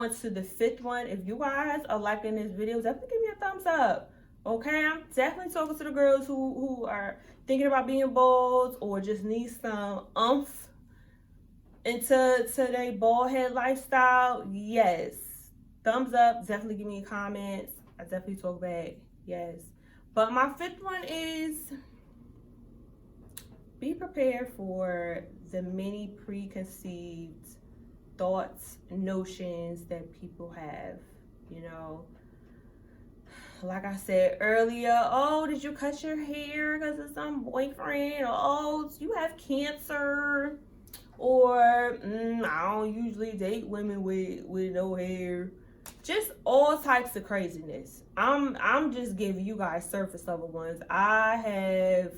On to the fifth one. If you guys are liking this video, definitely give me a thumbs up. Okay, I'm definitely talking to the girls who are thinking about being bold or just need some umph into their bald head lifestyle. Yes, thumbs up. Definitely give me comments. I definitely talk back. Yes, but my fifth one is be prepared for the many preconceived thoughts, notions that people have. You know, like I said earlier, oh, did you cut your hair because of some boyfriend? Or oh, you have cancer? Or I don't usually date women with no hair. Just all types of craziness. I'm just giving you guys surface level ones. I have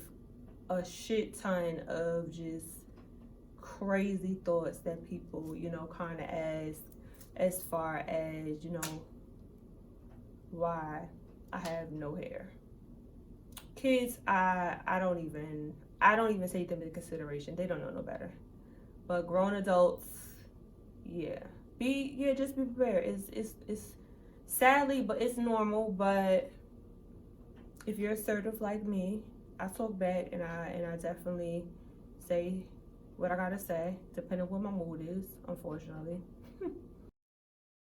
a shit ton of just crazy thoughts that people, kind of ask as far as, why I have no hair. Kids, I don't even take them into consideration. They don't know no better. But grown adults, yeah. Just be prepared. It's sadly, but it's normal, but if you're assertive like me, I talk back and I definitely say what I gotta say, depending on what my mood is, unfortunately.